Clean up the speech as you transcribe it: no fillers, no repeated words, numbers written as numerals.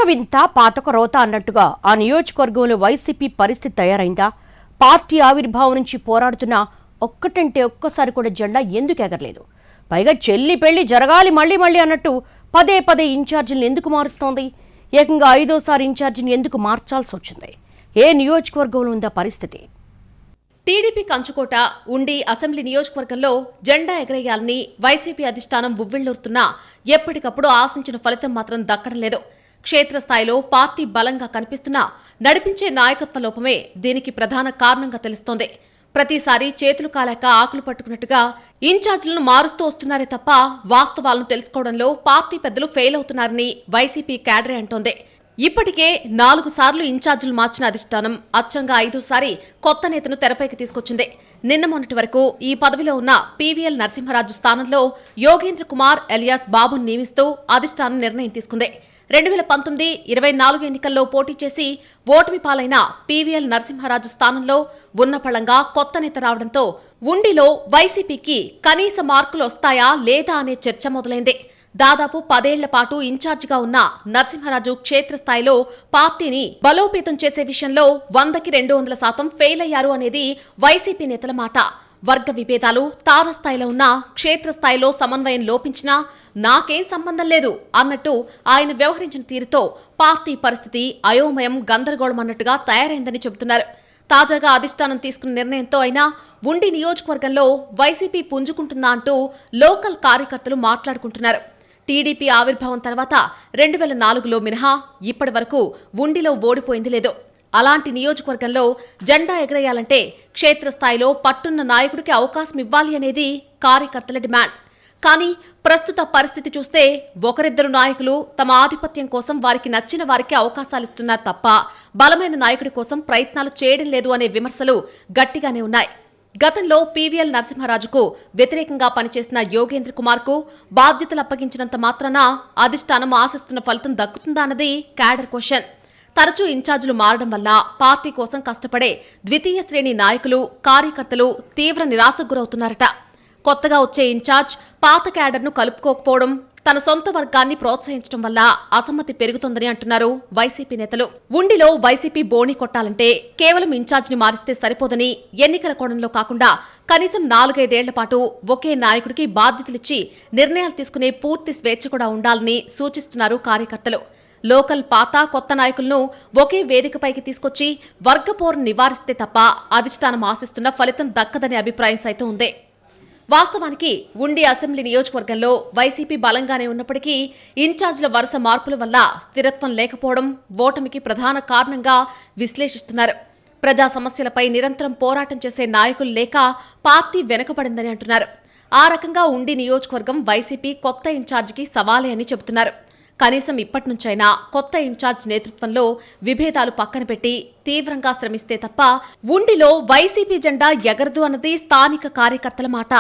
వింత పాతక రోత అన్నట్టుగా ఆ నియోజకవర్గంలో వైసీపీ పరిస్థితి తయారైందా? పార్టీ ఆవిర్భావం నుంచి పోరాడుతున్న ఒక్కటంటే ఒక్కసారి కూడా జెండా ఎందుకు ఎగరలేదు? పైగా చెల్లి పెళ్లి జరగాలి మళ్ళీ మళ్ళీ అన్నట్టు పదే పదే ఇన్ఛార్జీలను ఎందుకు మారుస్తోంది? ఏకంగా 5వ ఇన్ఛార్జిని ఎందుకు మార్చాల్సి వచ్చింది? ఏ నియోజకవర్గంలో ఉందా పరిస్థితి? టీడీపీ కంచుకోట ఉండి అసెంబ్లీ నియోజకవర్గంలో జెండా ఎగరేయాలని వైసీపీ అధిష్టానం ఉవ్విళ్లూరుతున్నా ఎప్పటికప్పుడు ఆశించిన ఫలితం మాత్రం దక్కడం లేదు. క్షేత్రస్థాయిలో పార్టీ బలంగా కనిపిస్తున్నా నడిపించే నాయకత్వ లోపమే దీనికి ప్రధాన కారణంగా తెలుస్తోంది. ప్రతిసారి చేతులు కాలేక ఆకులు పట్టుకున్నట్టుగా ఇన్ఛార్జీలను మారుస్తూ వస్తున్నారే తప్ప వాస్తవాలను తెలుసుకోవడంలో పార్టీ పెద్దలు ఫెయిల్ అవుతున్నారని వైసీపీ క్యాడరే అంటోంది. ఇప్పటికే 4 సార్లు ఇన్ఛార్జీలు మార్చిన అధిష్టానం అచ్చంగా 5సారి కొత్త నేతను తెరపైకి తీసుకొచ్చింది. నిన్న మొన్నటి వరకు ఈ పదవిలో ఉన్న పీవీఎల్ నరసింహరాజు స్థానంలో యోగేంద్ర కుమార్ ఎలియాస్ బాబును నియమిస్తూ అధిష్టానం నిర్ణయం తీసుకుంది. 2019-24 ఎన్నికల్లో పోటీ చేసి ఓటమి పాలైన పీవీఎల్ నరసింహరాజు స్థానంలో ఉన్నపళంగా కొత్త నేత రావడంతో ఉండిలో వైసీపీకి కనీస మార్కులు వస్తాయా లేదా అనే చర్చ మొదలైంది. దాదాపు 10 ఏళ్ల పాటు ఇన్ఛార్జిగా ఉన్న నరసింహరాజు క్షేత్రస్థాయిలో పార్టీని బలోపేతం చేసే విషయంలో 100కి 200% ఫెయిల్ అయ్యారు అనేది వైసీపీ నేతల మాట. వర్గ విభేదాలు తారస్థాయిలో ఉన్న క్షేత్రస్థాయిలో సమన్వయం లోపించినా నాకేం సంబంధం లేదు అన్నట్టు ఆయన వ్యవహరించిన తీరుతో పార్టీ పరిస్థితి అయోమయం గందరగోళం అన్నట్టుగా తయారైందని చెబుతున్నారు. తాజాగా అధిష్టానం తీసుకున్న నిర్ణయంతో అయినా ఉండి నియోజకవర్గంలో వైసీపీ పుంజుకుంటుందా అంటూ లోకల్ కార్యకర్తలు మాట్లాడుకుంటున్నారు. టీడీపీ ఆవిర్భావం తర్వాత 2004లో మినహా ఇప్పటి వరకు ఉండిలో ఓడిపోయింది లేదు. అలాంటి నియోజకవర్గంలో జెండా ఎగరేయాలంటే క్షేత్రస్థాయిలో పట్టున్న నాయకుడికి అవకాశం ఇవ్వాలి అనేది కార్యకర్తల డిమాండ్. కానీ ప్రస్తుత పరిస్థితి చూస్తే ఒకరిద్దరు నాయకులు తమ ఆధిపత్యం కోసం వారికి నచ్చిన వారికి అవకాశాలిస్తున్నారు తప్ప బలమైన నాయకుడి కోసం ప్రయత్నాలు చేయడం లేదు అనే విమర్శలు గట్టిగానే ఉన్నాయి. గతంలో పీవీఎల్ నరసింహరాజుకు వ్యతిరేకంగా పనిచేసిన యోగేంద్ర కుమార్కు బాధ్యతలు అప్పగించినంత మాత్రాన అధిష్టానం ఆశిస్తున్న ఫలితం దక్కుతుందా అన్నది క్యాడర్ క్వశ్చన్. తరచూ ఇన్ఛార్జీలు మారడం వల్ల పార్టీ కోసం కష్టపడే ద్వితీయ శ్రేణి నాయకులు కార్యకర్తలు తీవ్ర నిరాశకు గురవుతున్నారట. కొత్తగా వచ్చే ఇన్ఛార్జ్ పాత క్యాడర్ను కలుపుకోకపోవడం, తన సొంత వర్గాన్ని ప్రోత్సహించడం వల్ల అసమ్మతి పెరుగుతుందని అంటున్నారు వైసీపీ నేతలు. ఉండిలో వైసీపీ బోణి కొట్టాలంటే కేవలం ఇన్ఛార్జిని మారిస్తే సరిపోదని, ఎన్నికల కోణంలో కాకుండా కనీసం 4-5 ఏళ్ల పాటు ఒకే నాయకుడికి బాధ్యతలిచ్చి నిర్ణయాలు తీసుకునే పూర్తి స్వేచ్ఛ కూడా ఉండాలని సూచిస్తున్నారు కార్యకర్తలు. లోకల్ పాత కొత్త నాయకులను ఒకే వేదికపైకి తీసుకొచ్చి వర్గపోరును నివారిస్తే తప్ప అధిష్టానం ఆశిస్తున్న ఫలితం దక్కదనే అభిప్రాయం సైతం ఉంది. వాస్తవానికి ఉండి అసెంబ్లీ నియోజకవర్గంలో వైసీపీ బలంగానే ఉన్నప్పటికీ ఇన్ఛార్జీల వరుస మార్పుల వల్ల స్థిరత్వం లేకపోవడం ఓటమికి ప్రధాన కారణంగా విశ్లేషిస్తున్నారు. ప్రజా సమస్యలపై నిరంతరం పోరాటం చేసే నాయకులు లేక పార్టీ వెనుకబడిందని అంటున్నారు. ఆ రకంగా ఉండి నియోజకవర్గం వైసీపీ కొత్త ఇన్ఛార్జికి సవాలే అని చెబుతున్నారు. కనీసం ఇప్పటి నుంచైనా కొత్త ఇన్ఛార్జ్ నేతృత్వంలో విభేదాలు పక్కన పెట్టి తీవ్రంగా శ్రమిస్తే తప్ప ఉండిలో వైసీపీ జెండా ఎగరదు అన్నది స్థానిక కార్యకర్తల మాట.